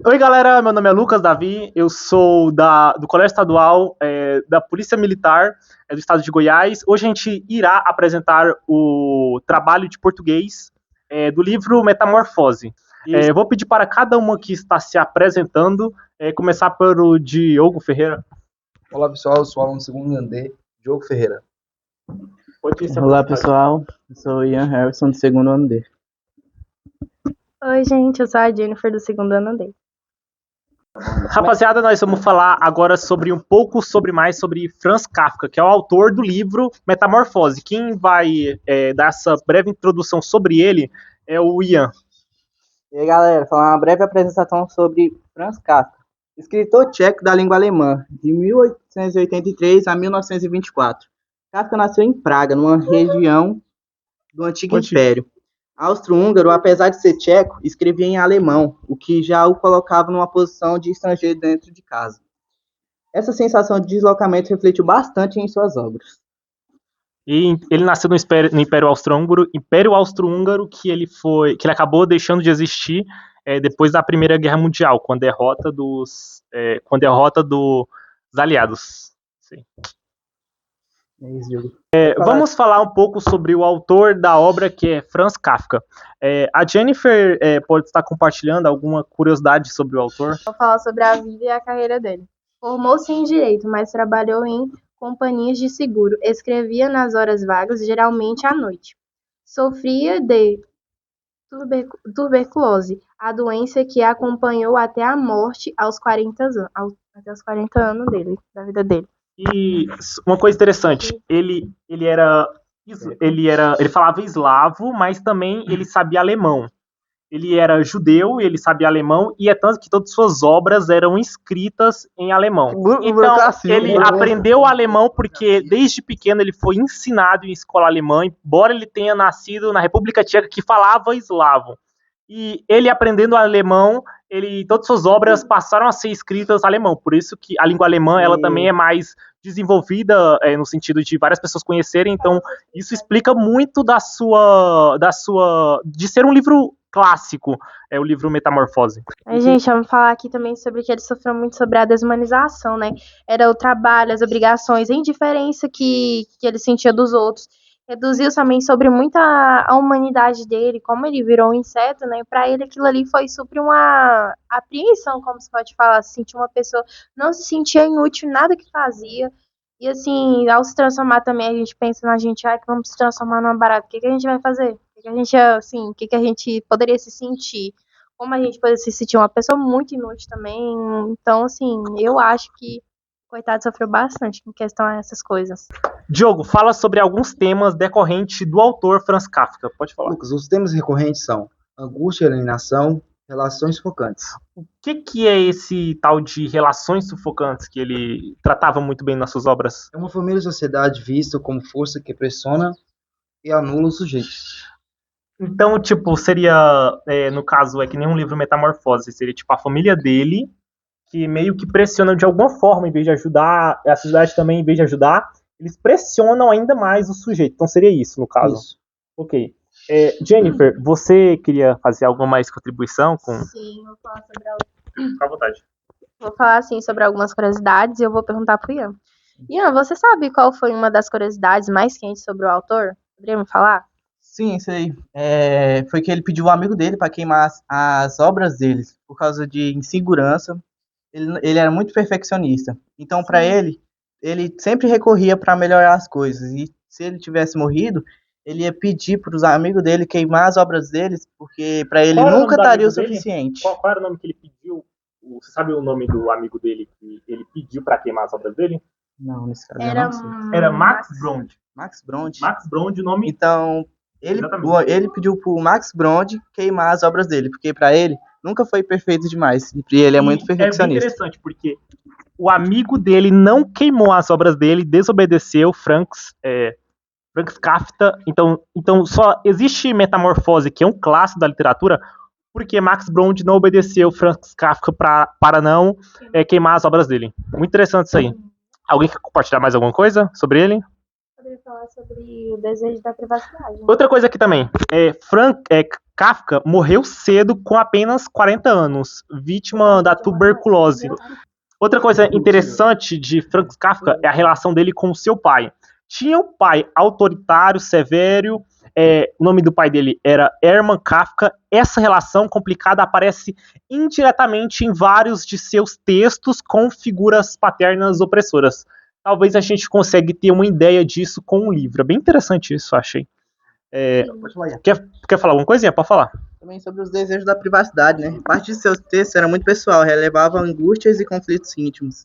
Oi, galera, meu nome é Lucas Davi, eu sou do Colégio Estadual da Polícia Militar do Estado de Goiás. Hoje a gente irá apresentar o trabalho de português do livro Metamorfose. Vou pedir para cada uma que está se apresentando, começar pelo Diogo Ferreira. Olá pessoal, eu sou o aluno do segundo andar, Diogo Ferreira. Olá pessoal, eu sou o Ian Harrison do segundo andar. Oi gente, eu sou a Jennifer do segundo andar. Rapaziada, nós vamos falar agora sobre mais sobre Franz Kafka, que é o autor do livro Metamorfose. Quem vai dar essa breve introdução sobre ele é o Ian. E aí galera, falar uma breve apresentação sobre Franz Kafka, escritor tcheco da língua alemã, de 1883 a 1924. Kafka nasceu em Praga, numa região do Antigo Império. Austro-húngaro, apesar de ser tcheco, escrevia em alemão, o que já o colocava numa posição de estrangeiro dentro de casa. Essa sensação de deslocamento refletiu bastante em suas obras. E ele nasceu no Império Austro-Húngaro, que ele acabou deixando de existir depois da Primeira Guerra Mundial, com a derrota dos aliados. Sim. Vamos falar um pouco sobre o autor da obra, que é Franz Kafka. A Jennifer pode estar compartilhando alguma curiosidade sobre o autor? Vou falar sobre a vida e a carreira dele. Formou-se em Direito, mas trabalhou em companhias de seguro. Escrevia nas horas vagas, geralmente à noite. Sofria de tuberculose, a doença que a acompanhou até a morte aos 40 anos da vida dele. E uma coisa interessante, ele falava eslavo, mas também ele sabia alemão. Ele era judeu, ele sabia alemão, e é tanto que todas suas obras eram escritas em alemão. Então, ele aprendeu alemão porque desde pequeno ele foi ensinado em escola alemã, embora ele tenha nascido na República Tcheca, que falava eslavo. E ele aprendendo alemão, todas suas obras passaram a ser escritas em alemão. Por isso que a língua alemã ela também é mais desenvolvida no sentido de várias pessoas conhecerem. Então, isso explica muito de ser um livro clássico, o livro Metamorfose. Gente, vamos falar aqui também sobre que ele sofreu muito sobre a desumanização, né? Era o trabalho, as obrigações, a indiferença que ele sentia dos outros. Reduziu também sobre muita a humanidade dele, como ele virou um inseto, né? Para ele aquilo ali foi sobre uma apreensão, como se pode falar, se sentir uma pessoa, não se sentia inútil em nada que fazia. E assim, ao se transformar também, a gente pensa na gente, que vamos se transformar numa barata, o que a gente vai fazer? O que a gente poderia se sentir? Como a gente poderia se sentir uma pessoa muito inútil também. Então, assim, eu acho que coitado sofreu bastante em questão a essas coisas. Diogo, fala sobre alguns temas decorrentes do autor Franz Kafka. Pode falar. Lucas, os temas recorrentes são angústia, alienação, relações sufocantes. O que é esse tal de relações sufocantes que ele tratava muito bem nas suas obras? É uma família e sociedade vista como força que pressiona e anula os sujeitos. Então, tipo, seria, no caso, que nem um livro Metamorfose, seria tipo a família dele, que meio que pressiona de alguma forma, em vez de ajudar, a sociedade também, em vez de ajudar, eles pressionam ainda mais o sujeito. Então seria isso, no caso. Isso. Ok. Jennifer, você queria fazer alguma mais contribuição? Sim, vou falar sobre Fica à vontade. Vou falar assim sobre algumas curiosidades e eu vou perguntar pro Ian. Ian, você sabe qual foi uma das curiosidades mais quentes sobre o autor? Poderia me falar? Sim, isso aí. Foi que ele pediu um amigo dele para queimar as obras dele, por causa de insegurança. Ele era muito perfeccionista. Então, para ele sempre recorria para melhorar as coisas. E se ele tivesse morrido, ele ia pedir para os amigos dele queimar as obras deles, porque para ele nunca daria o suficiente. Qual era o nome que ele pediu? Você sabe o nome do amigo dele que ele pediu para queimar as obras dele? Não, nesse caso eu não sei. Era Max Brod. Max Brod. Max Brod, o nome. Então, ele pediu pro Max Brod queimar as obras dele, porque para ele nunca foi perfeito demais. E ele é muito perfeccionista. É bem interessante, porque o amigo dele não queimou as obras dele, desobedeceu Franz Kafka. Então só existe Metamorfose, que é um clássico da literatura, porque Max Brod não obedeceu Franz Kafka para não queimar as obras dele. Muito interessante isso aí. Alguém quer compartilhar mais alguma coisa sobre ele? Poderia falar sobre o desejo da privacidade. Né? Outra coisa aqui também, Kafka morreu cedo com apenas 40 anos, vítima da tuberculose. Outra coisa interessante de Franz Kafka é a relação dele com o seu pai. Tinha um pai autoritário, severo, o nome do pai dele era Hermann Kafka. Essa relação complicada aparece indiretamente em vários de seus textos com figuras paternas opressoras. Talvez a gente consiga ter uma ideia disso com um livro. É bem interessante isso, achei. Quer falar alguma coisinha? Pode falar. Também sobre os desejos da privacidade, né? Parte de seus textos era muito pessoal, relevava angústias e conflitos íntimos.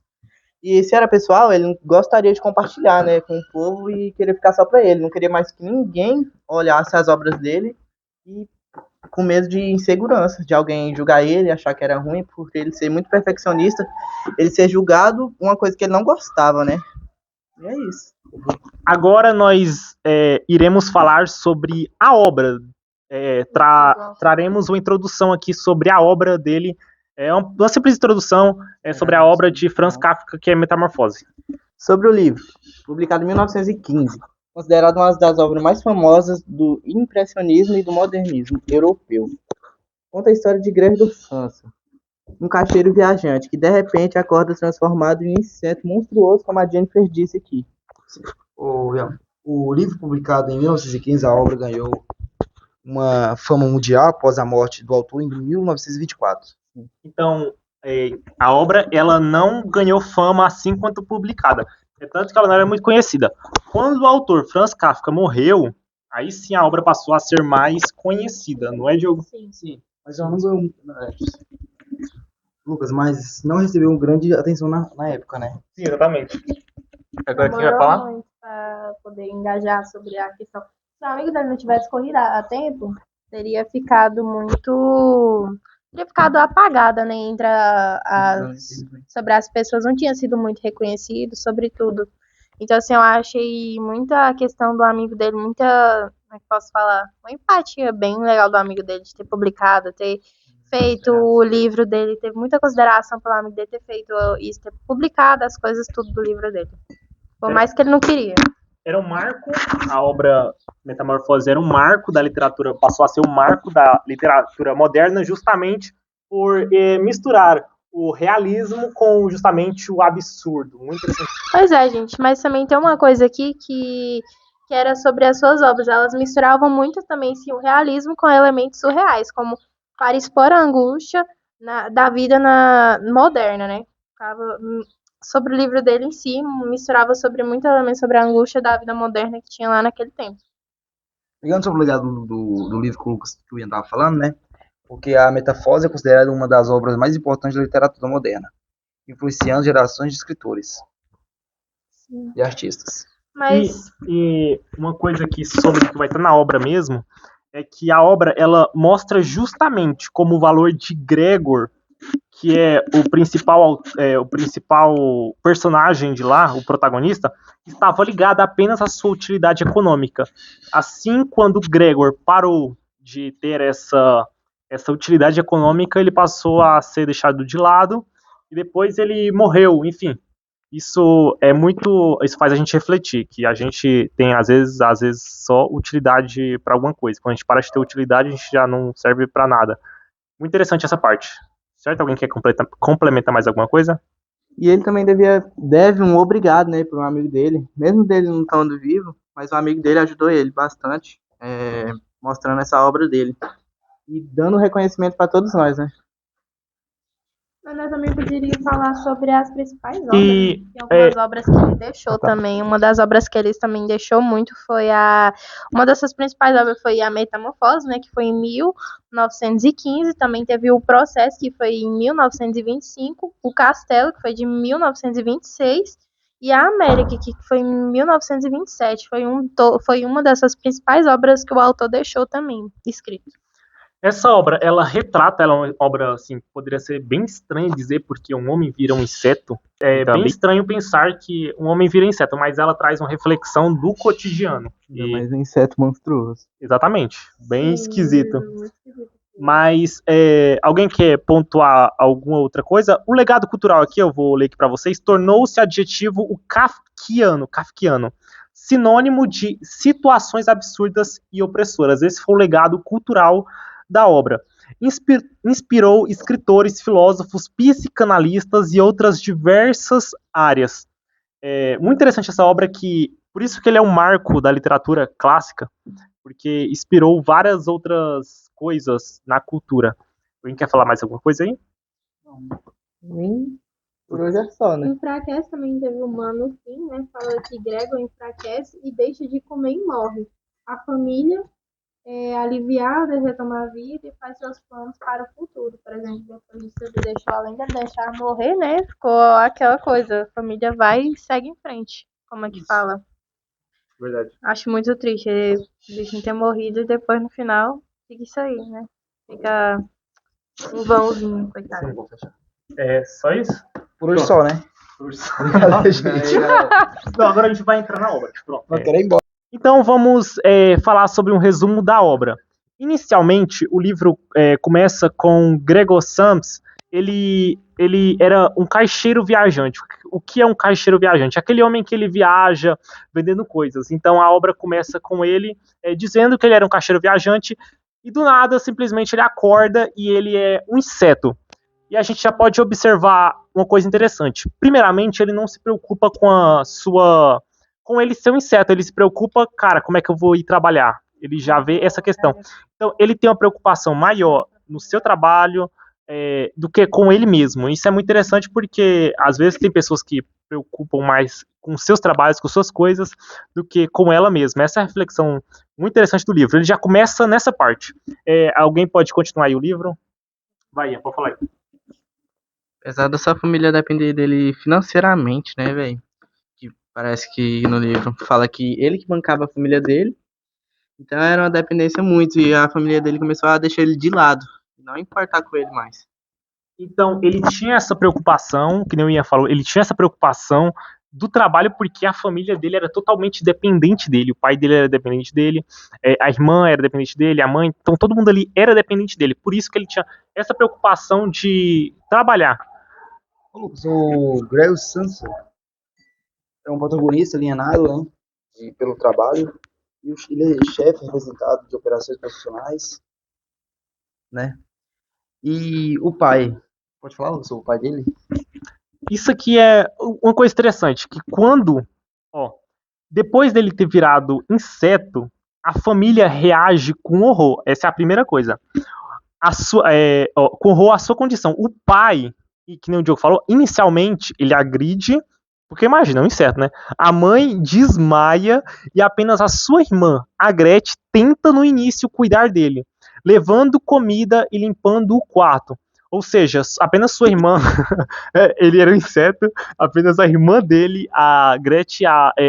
E se era pessoal, ele gostaria de compartilhar, né, com o povo e queria ficar só para ele. Não queria mais que ninguém olhasse as obras dele e com medo de insegurança, de alguém julgar ele, achar que era ruim, por ele ser muito perfeccionista, ele ser julgado uma coisa que ele não gostava, né? E é isso. Agora nós iremos falar sobre a obra. Traremos uma introdução aqui sobre a obra dele. Uma simples introdução sobre a obra de Franz Kafka, que é Metamorfose. Sobre o livro, publicado em 1915, considerado uma das obras mais famosas do impressionismo e do modernismo europeu. Conta a história de Greve do França, um caixeiro viajante que de repente acorda transformado em um inseto monstruoso, como a Jennifer disse aqui. O livro publicado em 1915, a obra ganhou uma fama mundial após a morte do autor em 1924. Então, a obra ela não ganhou fama assim quanto publicada. É tanto que ela não era muito conhecida. Quando o autor Franz Kafka morreu, aí sim a obra passou a ser mais conhecida, não é, Diogo? Sim. Mas ela não ganhou, Lucas, mas não recebeu uma grande atenção na época, né? Sim, exatamente. Agora quem vai falar? Muito para poder engajar sobre a questão. Se o amigo dele não tivesse corrido a tempo, teria ficado apagada, né, sobre as pessoas, não tinha sido muito reconhecido, sobretudo. Então, assim, eu achei muita questão do amigo dele, como é que posso falar? Uma empatia bem legal do amigo dele, de ter publicado, ter feito o livro dele, teve muita consideração pelo amigo dele ter feito isso, ter publicado as coisas tudo do livro dele. Por mais que ele não queria. Era um marco, a obra Metamorfose era um marco da literatura, passou a ser um marco da literatura moderna justamente por misturar o realismo com justamente o absurdo. Muito interessante. Pois é, gente, mas também tem uma coisa aqui que era sobre as suas obras. Elas misturavam muito também sim, o realismo com elementos surreais, como para expor a angústia da vida moderna, né? Sobre o livro dele em si, misturava sobre muito elemento sobre a angústia da vida moderna que tinha lá naquele tempo. Pegando sobre o legado do livro que o Lucas estava falando, né? Porque a Metamorfose é considerada uma das obras mais importantes da literatura moderna, influenciando gerações de escritores e artistas. Mas... E uma coisa que vai estar na obra mesmo, é que a obra ela mostra justamente como o valor de Gregor, que é o principal personagem de lá, o protagonista, estava ligado apenas à sua utilidade econômica. Assim, quando Gregor parou de ter essa utilidade econômica, ele passou a ser deixado de lado e depois ele morreu. Enfim, isso faz a gente refletir, que a gente tem às vezes só utilidade para alguma coisa. Quando a gente para de ter utilidade, a gente já não serve para nada. Muito interessante essa parte. Certo? Alguém quer complementar mais alguma coisa? E ele também deve um obrigado, né, para um amigo dele, mesmo dele não estando vivo, mas o amigo dele ajudou ele bastante, mostrando essa obra dele e dando reconhecimento para todos nós, né? Mas nós também poderíamos falar sobre as principais obras. Tem algumas obras que ele deixou também. Uma das obras que ele também deixou muito foi uma dessas principais obras foi a Metamorfose, né, que foi em 1915. Também teve o Processo, que foi em 1925. O Castelo, que foi de 1926. E a América, que foi em 1927. Foi uma dessas principais obras que o autor deixou também escrito. Essa obra, ela é uma obra, assim, poderia ser bem estranho dizer porque um homem vira um inseto. É bem estranho pensar que um homem vira inseto, mas ela traz uma reflexão do cotidiano. Mas um inseto monstruoso. Exatamente, bem esquisito. Mas alguém quer pontuar alguma outra coisa? O legado cultural aqui, eu vou ler aqui para vocês, tornou-se adjetivo o kafkiano, sinônimo de situações absurdas e opressoras. Esse foi o legado cultural da obra. Inspirou escritores, filósofos, psicanalistas e outras diversas áreas. Muito interessante essa obra, por isso que ele é um marco da literatura clássica, porque inspirou várias outras coisas na cultura. Alguém quer falar mais alguma coisa aí? Não. Por hoje é só, né? Enfraquece também teve humano, sim, né? Fala que Gregor enfraquece e deixa de comer e morre. A família é aliviada, retoma a vida e faz seus planos para o futuro. Por exemplo, depois disso ele deixou, além de deixar morrer, né? Ficou aquela coisa, a família vai e segue em frente. Como é que fala? Verdade. Acho muito triste ele bichinho ter morrido e depois no final fica isso aí, né? Fica um vãozinho, coitado. Sim, vou fechar. Só isso? Por hoje só, né? Por hoje só. Não, agora a gente vai entrar na obra. Pronto. Não quero ir embora. Então vamos falar sobre um resumo da obra. Inicialmente, o livro começa com Gregor Samsa. Ele era um caixeiro viajante. O que é um caixeiro viajante? Aquele homem que ele viaja vendendo coisas. Então a obra começa com ele dizendo que ele era um caixeiro viajante e do nada, simplesmente, ele acorda e ele é um inseto. E a gente já pode observar uma coisa interessante. Primeiramente, ele não se preocupa com ele ser um inseto. Ele se preocupa, cara, como é que eu vou ir trabalhar? Ele já vê essa questão. Então, ele tem uma preocupação maior no seu trabalho do que com ele mesmo. Isso é muito interessante porque, às vezes, tem pessoas que preocupam mais com seus trabalhos, com suas coisas, do que com ela mesma. Essa é a reflexão muito interessante do livro. Ele já começa nessa parte. Alguém pode continuar aí o livro? Vai, pode falar aí. Apesar dessa família depender dele financeiramente, né, velho? Que parece que no livro fala que ele que bancava a família dele. Então era uma dependência muito. E a família dele começou a deixar ele de lado. Não importar com ele mais. Então, ele tinha essa preocupação, que nem o Ian falou, ele tinha essa preocupação do trabalho porque a família dele era totalmente dependente dele. O pai dele era dependente dele, a irmã era dependente dele, a mãe. Então, todo mundo ali era dependente dele. Por isso que ele tinha essa preocupação de trabalhar. O Gregor Samsa é um protagonista alienado, né, pelo trabalho. E ele é chefe representado de operações profissionais, né? E o pai, pode falar sobre o pai dele? Isso aqui é uma coisa interessante, que depois dele ter virado inseto, a família reage com horror. Essa é a primeira coisa. Com horror à sua condição. O pai, que nem o Diogo falou, inicialmente ele agride, porque imagina, um inseto, né? A mãe desmaia e apenas a sua irmã, a Gretchen, tenta no início cuidar dele, levando comida e limpando o quarto. Ou seja, apenas sua irmã, ele era um inseto, apenas a irmã dele, a Gretchen,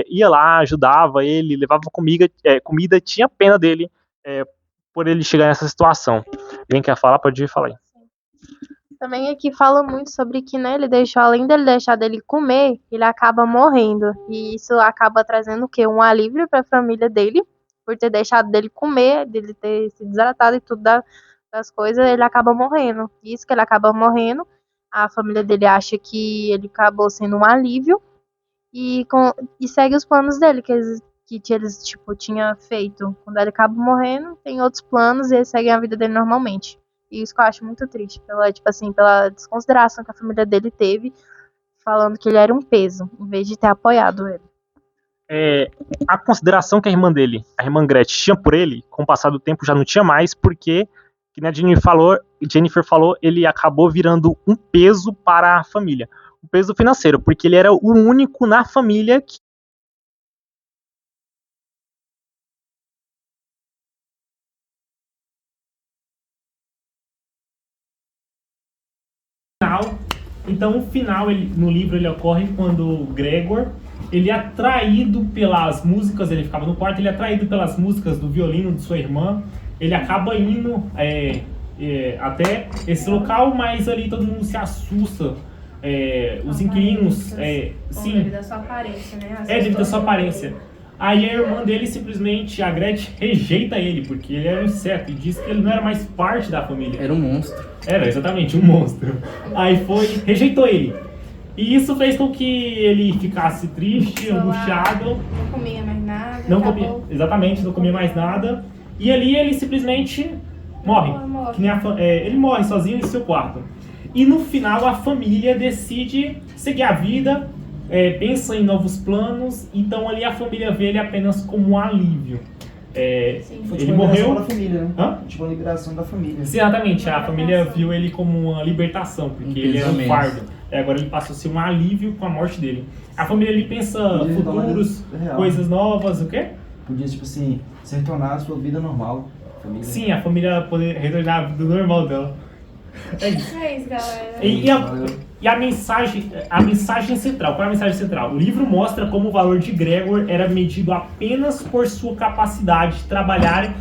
ia lá, ajudava ele, levava comida, tinha pena dele por ele chegar nessa situação. Quem quer falar, pode falar aí. Também aqui fala muito sobre que, né, além dele deixar dele comer, ele acaba morrendo. E isso acaba trazendo o quê? Um alívio para a família dele, por ter deixado dele comer, dele ter se desidratado e tudo das coisas, ele acaba morrendo. Isso que ele acaba morrendo, a família dele acha que ele acabou sendo um alívio e segue os planos dele, que eles tinha feito. Quando ele acaba morrendo, tem outros planos e eles seguem a vida dele normalmente. E isso que eu acho muito triste, pela desconsideração que a família dele teve, falando que ele era um peso, em vez de ter apoiado ele. A consideração que a irmã dele, a irmã Gretchen, tinha por ele, com o passar do tempo já não tinha mais, porque, que nem a Jennifer falou, ele acabou virando um peso para a família. Um peso financeiro, porque ele era o único na família que Então, o final no livro ele ocorre quando o Gregor, ele é atraído pelas músicas, ele ficava no quarto, ele é atraído pelas músicas do violino de sua irmã, ele acaba indo até esse local, mas ali todo mundo se assusta. Os inquilinos, sim. Devido à sua aparência, né? Devido à sua aparência. Aí a irmã dele simplesmente, a Gretchen, rejeita ele, porque ele era um inseto, e diz que ele não era mais parte da família. Era um monstro. Era, exatamente, um monstro. Aí rejeitou ele. E isso fez com que ele ficasse triste, angustiado. Não comia mais nada. Não comia mais nada. E ali ele simplesmente Morre. Que nem ele morre sozinho em seu quarto. E no final a família decide seguir a vida, pensa em novos planos, então ali a família vê ele apenas como um alívio. Foi ele morreu. Da família, né? Tipo a liberação da família. Exatamente, a família viu ele como uma libertação, porque ele era um fardo. Agora ele passou a ser um alívio com a morte dele. A família ali pensa futuros, coisas novas, o quê? Podia, tipo assim, se retornar à sua vida normal. Família. Sim, a família poder retornar à vida normal dela. É isso. É isso, galera. E a mensagem central, qual é a mensagem central? O livro mostra como o valor de Gregor era medido apenas por sua capacidade de trabalhar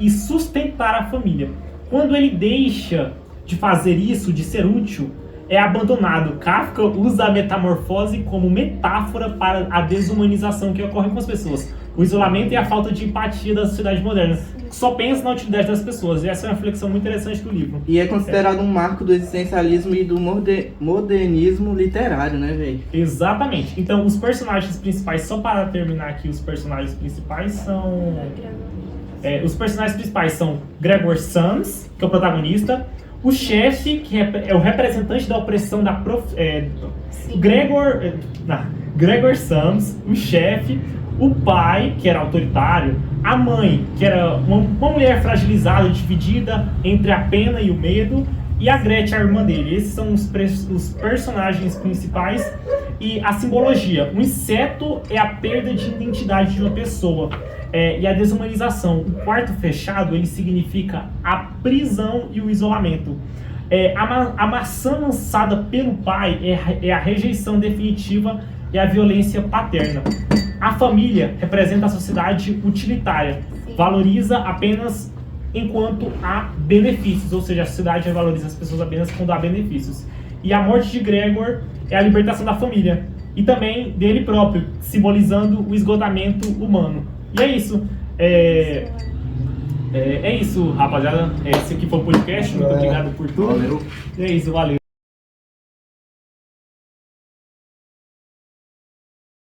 e sustentar a família. Quando ele deixa de fazer isso, de ser útil, é abandonado. Kafka usa a metamorfose como metáfora para a desumanização que ocorre com as pessoas. O isolamento e a falta de empatia da sociedade moderna. Só pensa na utilidade das pessoas. E essa é uma reflexão muito interessante do livro. E é considerado um marco do existencialismo e do modernismo literário, né, velho? Exatamente. Então, os personagens principais, só para terminar aqui, os personagens principais são... os personagens principais são Gregor Samsa, que é o protagonista, o chefe, que é o representante da opressão da Gregor Samsa, o chefe, o pai, que era autoritário, a mãe, que era uma mulher fragilizada, dividida entre a pena e o medo, e a Gretchen, a irmã dele. Esses são os personagens principais. E a simbologia. O inseto é a perda de identidade de uma pessoa. E a desumanização. O quarto fechado, ele significa a prisão e o isolamento. A maçã lançada pelo pai é a rejeição definitiva e a violência paterna. A família representa a sociedade utilitária. Sim. Valoriza apenas enquanto há benefícios, ou seja, a sociedade valoriza as pessoas apenas quando há benefícios. E a morte de Gregor é a libertação da família e também dele próprio, simbolizando o esgotamento humano. E é isso. É isso, rapaziada. Esse aqui foi o podcast. Muito obrigado por tudo. Valeu. E é isso, valeu.